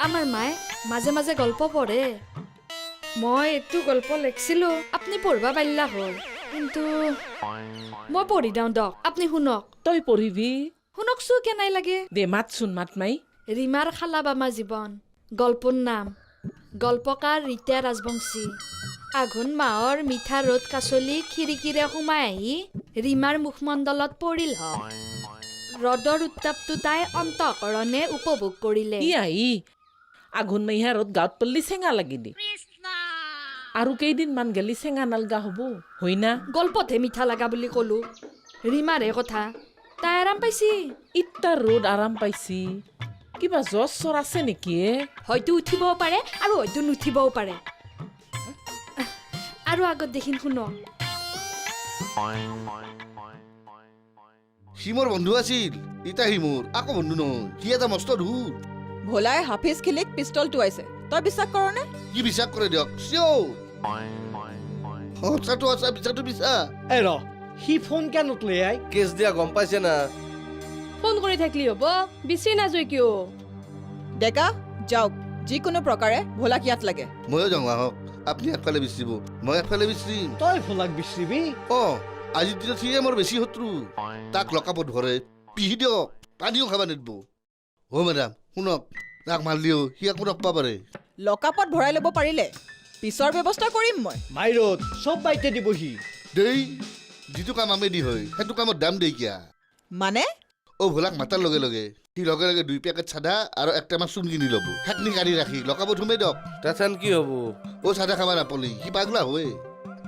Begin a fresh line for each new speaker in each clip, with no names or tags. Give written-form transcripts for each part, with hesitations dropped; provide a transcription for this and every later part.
আমার মায়ে মাঝে মাঝে গল্প পড়ে মই একটু গল্প লেখছিলো আপনি পড়বা পাইলা হল কিন্তু মই পড়ি দাও দক আপনি শুনক
তই পঢ়িবি
শুনকচো কেনাই লাগে
দে মাতচোন মাত মাই
রিমার খালাবামা জীবন গল্পর নাম গল্পকার ৰীতা ৰাজবংশী আঘোণ মাহৰ মিঠা ৰ'দ কাচলি খিৰিকীৰে সোমাই আহি ৰীমাৰ মুখমণ্ডলত পৰিল ৰ'দৰ উত্তাপটো তাই অন্তঃকৰণে উপভোগ কৰিলে
ই আহি আঘোণ মাহিয়াৰত গাঁৱত পল্লি চেঙা লাগিলি আৰু কেইদিনমান গেলি চেঙা নালগা হ'ব হয় না
গল্পতহে মিঠা লগা বুলি ক'লো ৰীমাৰে কথা তাই আৰাম পাইছি
ইটা ৰ'দ আৰাম পাইছি কিবা জ্বৰ চৰ আছে নেকি
হয়তো উঠিবও পাৰে আৰু হয়তো নুঠিবও পাৰে আৰু আগত দেখিন শুনক
সি মোৰ বন্ধু আছিল ইতা সি মোৰ আকৌ বন্ধু নহয় সি এটা মস্ত ধূৰ
ভোলাই হাফিজ খিলিক পিষ্টলটো আইছে তই বিশ্বাস কৰ নে
কি বিশ্বাস কৰে দিয়ক চিঅ' সঁচাটো সঁচা মিছাটো মিছা
এই ৰ সি ফোন কিয় নুতলে আই
কেছ দিয়া গম পাইছে না
ফোন কৰি থাকলি হ'ব বিচি নাযায় কিয়
ডেকা যাওক যিকোনো প্ৰকাৰে ভোলাক ইয়াত লাগে
ময়ো যাওঁ আহক আপুনি একফালে বিচাৰিব মই একফালে বিচাৰিম
তই ভোলাক বিচাৰিবি
অঁ আজিৰ দিনত সিয়ে মোৰ বেছি শত্ৰু তাক লকাপত ধৰে পিহি দিয়ক পানীও খাব নিদিব অ' মেডাম শুনক তাক মাৰিলেও সি একো নকবা পাৰে
লকআপত ভৰাই ল'ব পাৰিলে পিছৰ ব্যৱস্থা কৰিম মই
মাইৰত চব বাইতে দিবহি
দেই যিটো কাম আমি দি হয় সেইটো কামত দাম দেই কিয়া
মানে
অ' ভোলাক মাতাৰ লগে লগে সি লগে লগে 2 পেকেট চাদা আৰু 1 টেমা চূণ কিনি ল'ব সেইখিনি গাড়ী ৰাখি লকাপত সোমাই দিয়ক
তাথান কি হ'ব
অ' চাদা খাব নাপালি সি পাগলা হয়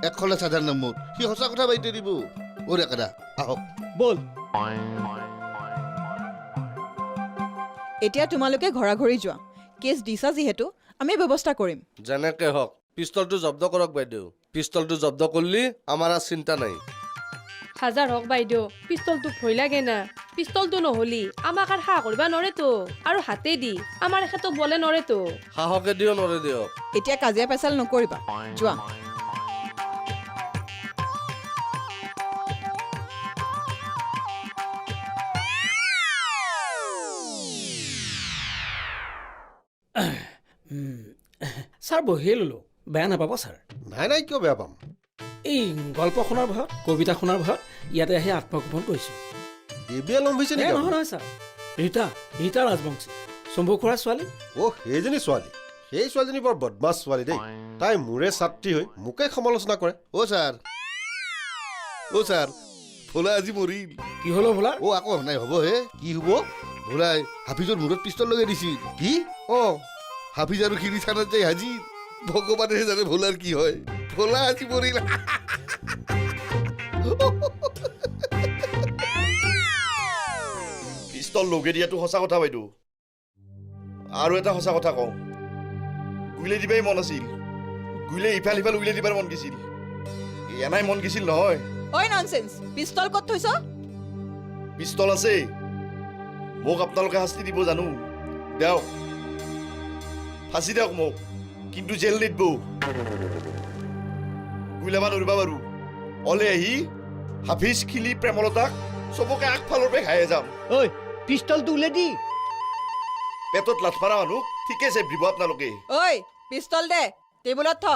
একখলে চাদাৰ নামত সি সঁচা কথা বাইতে দিব অ' ডেকাদা আহক
বল
এতিয়া তোমালোকে ঘৰা-ঘৰি যোৱা কেছ দিছা যিহেতু আমি ব্যৱস্থা কৰিম
যেনেকে হওক পিষ্টলটো জব্দ কৰক বাইদেউ পিষ্টলটো জব্দ কৰিলি আমাৰ আৰু চিন্তা নাই
হাজাৰ হওক বাইদেউ পিষ্টলটো ভয় লাগে না পিষ্টলটো নহলি আমাক আৰু সাহ কৰিবা নৰেতো আৰু হাতে দি আমাৰ এখেতক বলে নৰেতো
সাহকে দিও নৰে দিয়ক
এতিয়া কাজিয়া পেচাল নকৰিবা যোৱা
ছাৰ বহিয়ে ল'লো বেয়া নাপাব ছাৰ
নাই নাই কিয় বেয়া পাম
এই গল্প শুনাৰ ভয়ত কবিতা শুনাৰ ভয়ত ইয়াতে আহি আত্মগোপন কৰিছোঁ
বিয়া লম হৈছে
নহয় নহয় ছাৰ ৰীতা ৰাজবংশী শম্ভু খুৰাৰ ছোৱালী
অ' সেইজনী ছোৱালী সেই ছোৱালীজনী বৰ বদমাছ ছোৱালী দেই তাই মোৰে ছাত্ৰী হৈ মোকে সমালোচনা কৰে
অ' ছাৰ ভোলা আজি মৰিল
কি হ'ল বোলা
অ' আকৌ নাই হ'ব হে কি হ'ব ভোলাই হাফিজৰ মূৰত পিষ্টল লগাই দিছিল কি অঁ হাফিজ আৰু খিৰি থানাত যাই হাজিৰ ভগৱানেহে জানে ভোলাৰ কি হয় ভোলা আজি মৰিল
পিষ্টল লগাই দিয়াটো সঁচা কথা বাইদেউ আৰু এটা সঁচা কথা কওঁ গুইলে দিবাই মন আছিল গুইলে ইফাল সিফাল উইলে দিবাৰ মন গৈছিল এনাই মন গৈছিল নহয়
ঐ ননসেন্স পিষ্টল ক'ত থৈছ
পিষ্টল আছে মোক আপোনালোকে শাস্তি দিব জানো দিয়ক ফাঁচি দিয়ক মোক কিন্তু জেল নিদিব গুইলাবা নৰিবা বাৰু অলে আহি হাফিজ খিলি প্ৰেমলতাক চবকে আগফালৰ পৰা খাই যাম
ঐ পিষ্টলটো উলিয়াই দি
পেটত লাঠ মাৰা মানুহ ঠিকে আছে দিব আপোনালোকে
ঐ পিষ্টল দে টেবুলত থ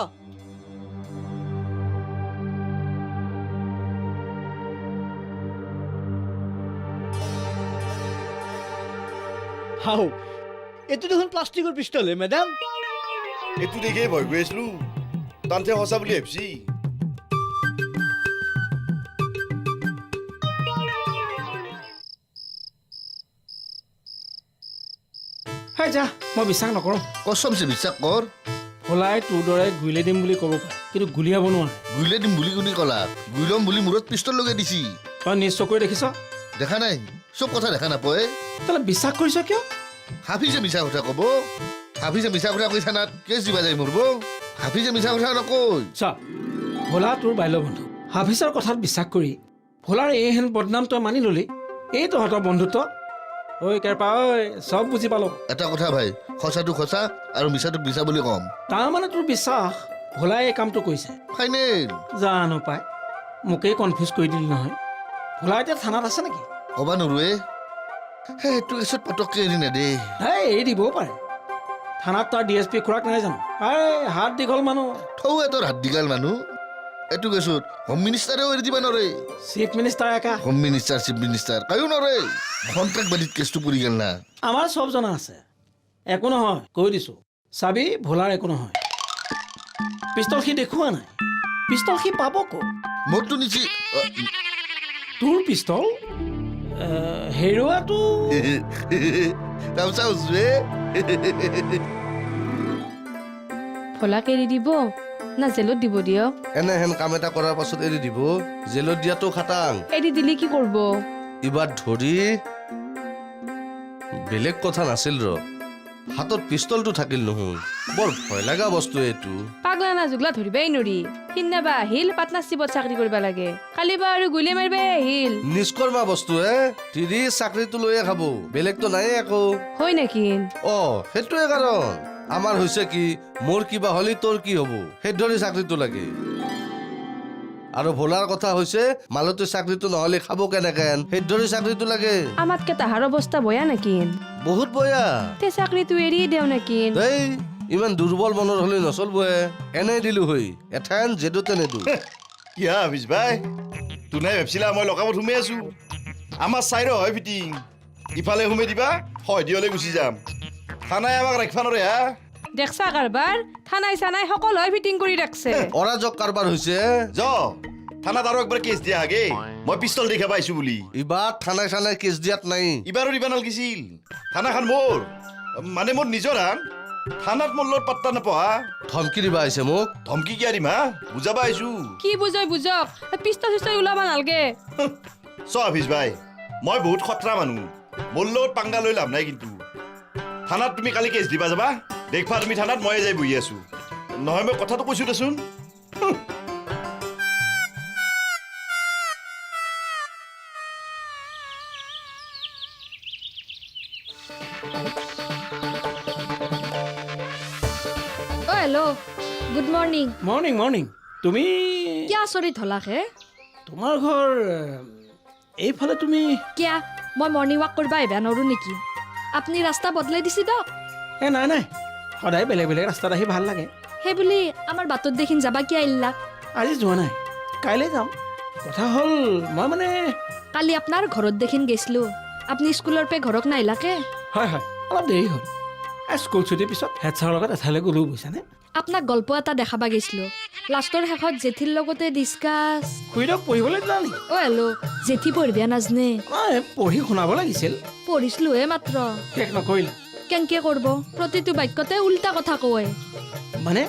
হাও এইটো দেখোন প্লাষ্টিকৰ পিষ্টল হে মেডাম
এইটো দেখে ভয় গৈ আছিলো তান্তে সঁচা বুলি ভাবছি
হয় যা মই বিশ্বাস নকৰোঁ
কচমছে বিশ্বাস কৰ
ভোলাই তোৰ দৰে গুইলে দিম বুলি ক'ব পাৰে কিন্তু গুলিয়াব নোৱাৰে
গুইলে দিম বুলি কোনে ক'লা গুইলম বুলি মূৰত পিষ্টল লগাই দিছি
তই নিজ চকুৰে দেখিছ
দেখা নাই চব কথা দেখা নাপায়
তই বিশ্বাস কৰিছ কিয়
হাফিজে মিছা কথা ক'ব হাফিজে মিছা কথা কৈ থানাত কেছ দিবা যায় মৰব হাফিজে মিছা কথা নকয়
চা ভোলা তোৰ বাল্যবন্ধু হাফিজৰ কথাত বিশ্বাস কৰি ভোলাৰ এইহেন বদনাম তই মানি ল'লি এই তহঁতৰ বন্ধুত্ব ঐ কেৰপা ঐ চব বুজি পালোঁ
এটা কথা ভাই সঁচাটো সঁচা আৰু মিছাটো মিছা বুলি ক'ম
তাৰমানে তোৰ বিশ্বাস ভোলাই এই কামটো কৰিছে
ফাইনেল
জানো পাই মোকেই কনফিউজ কৰি দিলি নহয় ভোলা এতিয়া থানাত আছে নেকি
ক'বা নোৱাৰোৱে সেইটো কেছত পটককৈ এৰি নেদে
এই এৰি দিবও পাৰে থানাত তাৰ DSP খুৰাক নাই জানো হাত দীঘল মানুহ
থৌ এটোৰ হাত দীঘল মানুহ এইটো কেছত হোম মিনিষ্টাৰেও এৰি দিবা নৰে
চিফ মিনিষ্টাৰ একা
home minister chief minister Caio নৰে সন্ত্ৰাসবাদীত কেছটো পৰি গেল না
আমাৰ চব জনা আছে একো নহয় কৈ দিছো চাবি ভোলাৰ একো নহয় পিষ্টল সি দেখুওৱা নাই পিষ্টল সি পাব ক'ত
মোৰতো নিচি
তোৰ পিষ্টল হেৰুৱাটো
তামচা উজবে
ভোলাক এৰি দিব না জেলত দিব দিয়ক
এনেহেন কাম এটা কৰাৰ পাছত এৰি দিব জেলত দিয়াটো খাটাং
এৰি দিলে কি কৰিব
এইবাৰ ধৰি বেলেগ কথা নাছিল ৰ হাতত পিষ্টলটো থাকিল নহয় বৰ ভয় লগা বস্তু এইটো
পাগলা না জুগলা ধৰিবাই নৰি সিদিনাবা আহিল পাৰ্টনাৰশ্বিপত চাকৰি কৰিব লাগে কালিবা আৰু গুলি মাৰিবাই আহিল
নিষ্কৰ্মা বস্তু তিৰি চাকৰিটো লৈয়ে খাব বেলেগতো নাই একো
হয় নেকি
সেইটোৱে কাৰণ আমাৰ হৈছে কি মোৰ কিবা হলি তোৰ কি হব সেই ধৰি চাকৰিটো লাগে আৰু ভোলাৰ কথা হৈছে মালতী চাকৰিটো নহলে খাব কেনেকেন সেই ধৰি চাকৰিটো লাগে
আমাতকে তাহাৰ অৱস্থা বয়া নেকি
বহুত বয়া
তে চাকৰিটো এৰি দেও নেকি
এই ইমান দুৰ্বল মনৰ হলে নচলবয়ে এনেই দিলো হৈ এঠান যেদুতে নেদু
কিয়া হাফিজ ভাই তোনাই ভাবছিলা মই লকাবত সোমাই আছো আমাৰ চাইৰ হয় ফিটিং ইফালে সোমাই দিবা হয় দিয়লে গুচি যাম থানাই আমাক ৰাখিবা নৰে হা
দেখছা কাৰবাৰ থানাই চানাই সকলো হয় ফিটিং কৰি ৰাখছে
অৰাজক কাৰবাৰ হৈছে
য থানাত আৰু একবাৰ কেছ দিয়া আগে মই পিষ্টল দেখা পাইছো বুলি
ইবাৰ থানাই চানাই কেছ দিয়াত নাই
ইবাৰো দিবা নালগিছিল থানাখন মোৰ মানে মোৰ নিজৰ হান থানাত মোৰ লগত পাত্তা নপহা
ধমকি দিবা আহিছে মোক
ধমকি কিয়া দিম হা বুজাবা আহিছো
কি বুজাই বুজক পিষ্টল চিষ্টল ওলাবা নালগে
চ হাফিজ ভাই মই বহুত খতৰা মানুহ মোৰ লগত পাংগা লৈ লাভ নাই কিন্তু থানাত তুমি কালি কেছ দিবা যাবা দেখবা তুমি থানাত ময়ে যাই বহি আছো নহয় মই কথাটো কৈছো দেচোন
অ hello' good morning
morning morning তুমি
কিয় আচৰিত হলাক হে
তোমাৰ ঘৰ এইফালে তুমি
কিয়া মই মৰ্ণিং ৱাক কৰিব আহিবা নোৱাৰো নেকি আপুনি ৰাস্তা বদলাই দিছে দক
নাই নাই সদায় বেলেগ বেলেগ ৰাস্তাত আহি ভাল লাগে
সেই বুলি আমাৰ বাটত দেখিন যাবা কিয় আহিলা
আজি যোৱা নাই কাইলৈ যাম কথা হ'ল মই মানে
কালি আপোনাৰ ঘৰত দেখিন গৈছিলো আপুনি স্কুলৰ পে ঘৰক নাহিলাকে
হয় হয় অলপ দেৰি হ'ল স্কুল ছুটিৰ পিছত হেড ছাৰৰ লগত এঠাইলৈ গ'লো বুজিছানে
আপোনাক গল্প এটা দেখাবা গৈছিলো লাষ্টৰ শেষত জেঠিৰ লগতে ডিছকাছ
খুৰীদক পঢ়িবলৈ দিলা নেকি
অ হেল্ল' জেঠি পঢ়িবা নাজনে
পঢ়ি শুনাব লাগিছিল
পঢ়িছিলোহে মাত্ৰ
শেষ নকৰিলা
কেনেকে কৰিব প্ৰতিটো বাক্যতে উল্টা কথা কয়
মানে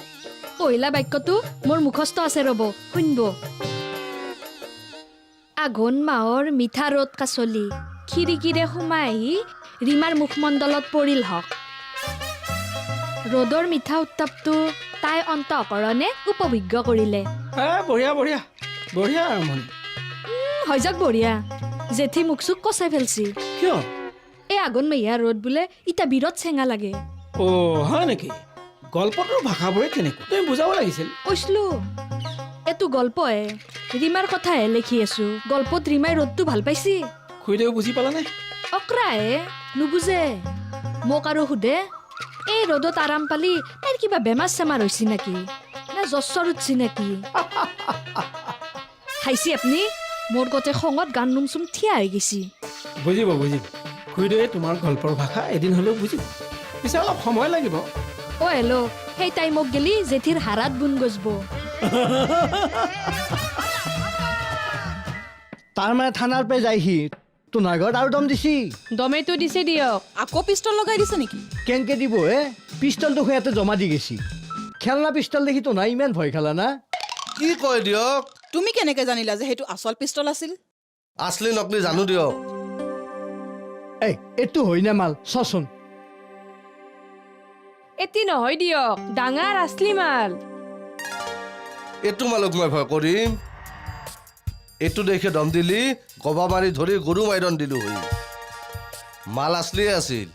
পহিলা বাক্যটো মোৰ মুখস্থ আছে ৰ'ব শুনব আঘোণ মাহৰ মিঠা ৰ'দ কাচলি খিৰিকীৰে সোমাই আহি ৰীমাৰ মুখমণ্ডলত পৰিল হক ৰ'দৰ মিঠা উত্তাপটো তাই অন্তঃকৰণে উপভোগ্য কৰিলে
বঢ়িয়া বঢ়িয়া বঢ়িয়া আৰম্ভণি
হৈ যাওক বঢ়িয়া জেঠি মুখ চুক কচাই ফেলছি
কিয়
এই আঘোণ মেহীয়া ৰ'দ বোলে ইটা বিৰত চেঙা লাগে
হয় নেকি গল্পটোৰ ভাষাবোৰে কেনেকুৱা তুমি বুজাব লাগিছিল
কৈছিলো এইটো গল্পহে ৰীমাৰ কথাহে লিখি আছো গল্পত ৰীমাই ৰ'দটো ভাল পাইছি
খুৰীদেউ বুজি পালানে
অকৰাহে নুবুজে মোক আৰু সোধে এই ৰ'দত আৰাম পালি তাইৰ কিবা বেমাৰ চেমাৰ হৈছে নেকি নে জ্বৰ উঠছি নেকি খাইছি আপুনি মোৰ গোটেই খঙত গান নুমচুম থিয়া হৈ গৈছি
বুজিব খুৰীদেৱে তোমাৰ গল্পৰ ভাষা এদিন হ'লেও বুজিব পিছে অলপ সময় লাগিব
অ হেল্ল' সেই টাইমক গেলি জেঠিৰ হাৰাত বুন গজব
তাৰ মানে থানাৰ পে যায়হি তোমাৰ ঘৰত আৰু দম দিছি
দমেটো দিছে দিয়ক
আকৌ পিষ্টল লগাই দিছে নেকি
কেনেকে দিব পিষ্টলটো ইয়াতে জমা দি গেছি খেলনা পিষ্টল দেখি তো নাই ইমান ভয় খালা না
কি কয় দিয়ক
তুমি কেনেকে জানিলা যে সেইটো আচল পিষ্টল আছিল
আছলি নকলি জানো দিয়ক
এইটো হয় না মাল চচোন
এটি নহয় দিয়ক ডাঙৰ আছলি মাল
এইটো মালক মই ভয় কৰিম এইটো দেখে দম দিলি গবা মাৰি ধৰি গৰু মাইৰণ দিলো হৈ মাল আছলিয়ে আছিল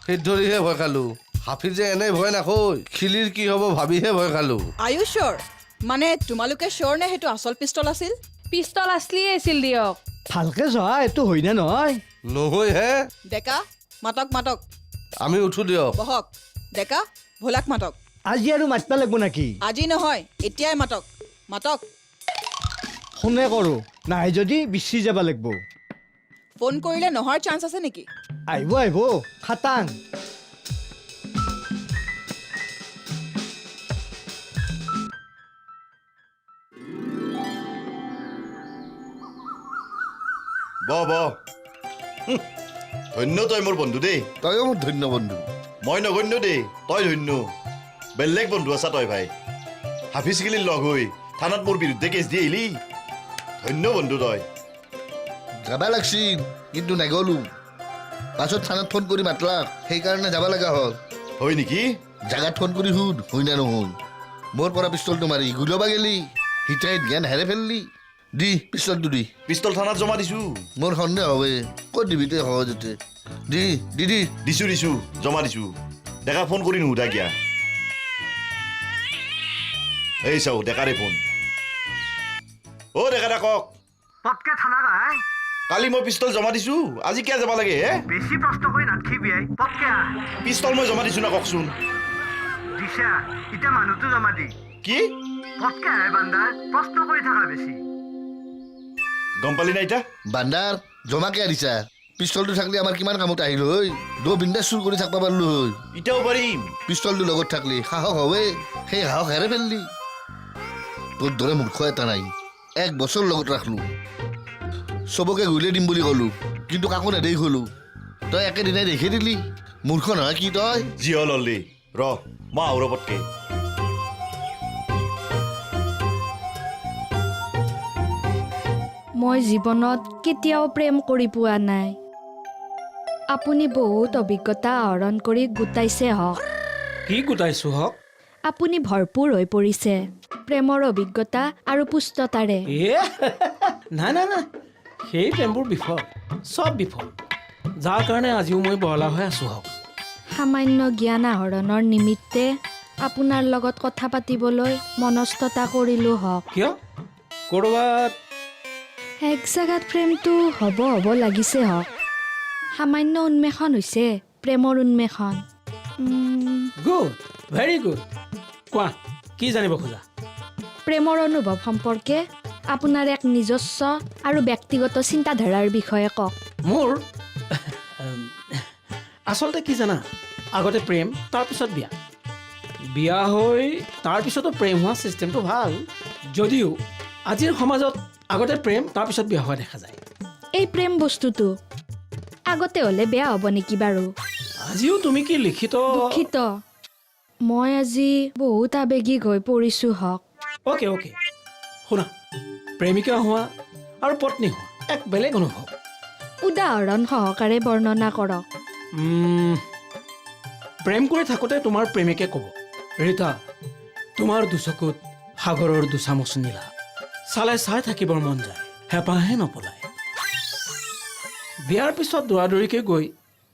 সেই ধৰিহে ভয় খালো হাফিজে এনেই ভয় নাখৈ খিলিৰ কি হ'ব ভাবিহে ভয় খালো
আয়ু শ্যোৰ মানে তোমালোকে শ্যোৰ নে সেইটো আচল পিষ্টল আছিল
পিষ্টল আছলিয়ে আছিল দিয়ক
ভালকে যোৱা এইটো হয় না নহয়
নহয় হে
ডেকা মাতক
আমি উঠো দিয়ক
বহক ডেকা ভোলাক মাতক
আজি আৰু মাতিব লাগিব নেকি
আজি নহয় এতিয়াই মাতক মাতক
ফোনে কৰোঁ নাহে যদি বিচি যাব লাগিব
ফোন কৰিলে নোহোৱাৰ চান্স আছে নেকি
আহিব আহিব খাটাং
ব ধন্য তই মোৰ বন্ধু দেই
তইও মোৰ ধন্য বন্ধু
মই নগণ্য দেই তই ধন্য বেলেগ বন্ধু আছা তই ভাই হাফিজ গিলিৰ লগ হৈ থানাত মোৰ বিৰুদ্ধে কেছ দি আহিলি ধন্য বন্ধু তই
যাব লাগছিল কিন্তু নগলো পাছত থানাত ফোন কৰি মাতলাক সেইকাৰণে যাব লগা হ'ল
হয় নেকি
জাগাত ফোন কৰি সুধ হয় না নহয় মোৰ পৰা পিষ্টলটো মাৰি গুলিয়াব গেলি হিতাই জ্ঞান হেৰাই ফেললি দি পিষ্টলটো দি
পিষ্টল থানাত জমা দিছো
মোৰ সন্দেহ হবে ক'ত দিবি তই সহজতে দি দি দি
দিছো জমা দিছো ডেকা ফোন কৰি নুসুধা কিয়া এই চাও ডেকাৰে ফোন অ' ডেকা কওক
পটকে থানা গাই
কালি মই পিষ্টল জমা দিছো আজি কিয় যাব লাগে হে
বেছি প্ৰশ্ন কৰি নাথাকিবি পটকে
পিষ্টল মই জমা দিছো না কওকচোন
দিছা এতিয়া মানুহটো জমা দি
কি
পটকে আহে বান্দাৰ প্ৰশ্ন কৰি থাকা বেছি
গম পালি না এতিয়া
বান্দাৰ জমা কিয় দিছা পিষ্টলটো থাকলে আমাৰ কিমান কামত আহিল হয় বিন্দাছ চুৰ কৰি থাকিব পাৰিলো হয়
এতিয়াও পাৰিম
পিষ্টলটো লগত থাকলি সাহস হবে সেই সাহস হেৰাই ফেললি তোৰ দৰে মূৰ্খ এটা নাই 1 বছৰ লগত ৰাখলো চবকে গুলিয়াই দিম বুলি ক'লো কিন্তু কাকো নেদেখি হলো তই একেদিনাই দেখি দিলি মূৰ্খ নহয় কি তই
যি হ'ল হলি ৰ মই আউৰ পটকে
মই জীৱনত কেতিয়াও প্ৰেম কৰি পোৱা নাই আপুনি বহুত অভিজ্ঞতা আহৰণ কৰি গোটাইছে হওক
কি গোটাইছো হক
আপুনি ভৰপূৰ হৈ পৰিছে প্ৰেমৰ অভিজ্ঞতা আৰু পুষ্টতাৰে
এ নাই নাই নাই সেই প্ৰেমবোৰ বিফল চব বিফল যাৰ কাৰণে আজিও মই বহলা হৈ আছো হক
সামান্য জ্ঞান আহৰণৰ নিমিত্তে আপোনাৰ লগত কথা পাতিবলৈ মনস্থতা কৰিলোঁ হওক
কিয় ক'ৰবাত
এক জেগাত প্ৰেমটো হ'ব লাগিছে হওক সামান্য উন্মেষণ হৈছে প্ৰেমৰ উন্মেষণ
গুড ভেৰি গুড কোৱা কি জানিব খোজা
প্ৰেমৰ অনুভৱ সম্পৰ্কে আপোনাৰ এক নিজস্ব আৰু ব্যক্তিগত চিন্তাধাৰাৰ বিষয়ে কওক
মোৰ আচলতে কি জানা আগতে প্ৰেম তাৰপিছত বিয়া বিয়া হৈ তাৰপিছতো প্ৰেম হোৱা ছিষ্টেমটো ভাল যদিও আজিৰ সমাজত আগতে প্ৰেম তাৰপিছত বিয়া হোৱা দেখা যায়
এই প্ৰেম বস্তুটো আগতে হ'লে বেয়া হ'ব নেকি বাৰু
আজিও তুমি কি লিখিত
দুখিত মই আজি বহুত আৱেগিক হৈ পৰিছোঁ হওক
অ'কে অ'কে শুনা প্ৰেমিকা হোৱা আৰু পত্নী হোৱা এক বেলেগ অনুভৱ
উদাহৰণ সহকাৰে বৰ্ণনা কৰক
প্ৰেম কৰি থাকোঁতে তোমাৰ প্ৰেমিকে ক'ব ৰীতা তোমাৰ দুচকুত সাগৰৰ দুচামুচ নীলা চালে চাই থাকিবৰ মন যায় হেঁপাহে নপলায় বিয়াৰ পিছত দৌৰাদৌৰিকৈ গৈ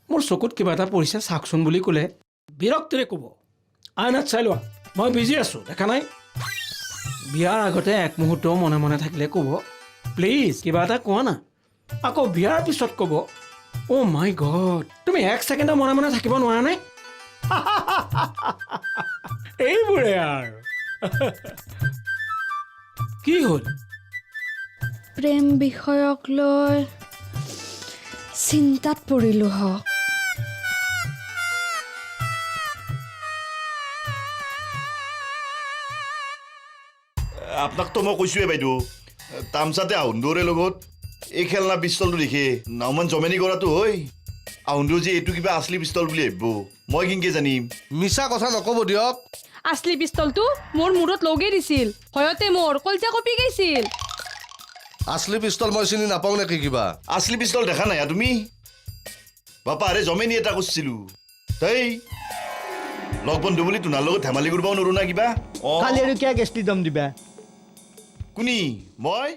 মোৰ চকুত কিবা এটা পৰিছে চাওকচোন বুলি ক'লে বিৰক্তিৰে ক'ব আইনাত চাই লোৱা মই বিজি আছোঁ দেখা নাই বিয়াৰ আগতে এক মুহূৰ্তও মনে মনে থাকিলে ক'ব প্লিজ কিবা এটা কোৱা না আকৌ বিয়াৰ পিছত ক'ব অ' মাই গড তুমি 1 ছেকেণ্ডৰ মনে মনে থাকিব নোৱাৰা নে এইবোৰে আৰু কি হ'ল
প্ৰেম বিষয়ক লৈ চিন্তাত পৰিলোঁ হওক
আপোনাকতো মই কৈছোৱে বাইদেউ তামচাতে আহুন্দৰে লগত এই খেলনা পিষ্টলটো দেখে নাওমান জমেনি কৰাটো হয় আহুন্দু যে এইটো কিবা আছলি পিষ্টল বুলি ভাবিব মই কেনেকৈ জানিম
মিছা কথা নক'ব দিয়ক
আছলি পিষ্টলটো মোৰ মূৰত লগাই দিছিল ভয়তে মোৰ কলজা কঁপি গৈছিল
আছলি পিষ্টল মই চিনি নাপাওঁ নেকি কিবা
আছলি পিষ্টল দেখা নাই তুমি বাপাৰে জমেনি এটা কৰিছিলোঁ তই লগ বন্ধু বুলি তোমাৰ লগত ধেমালি কৰিবও নোৱাৰো না কিবা
কালি আৰু কিয় গেছটি দম দিবা
কোনি মই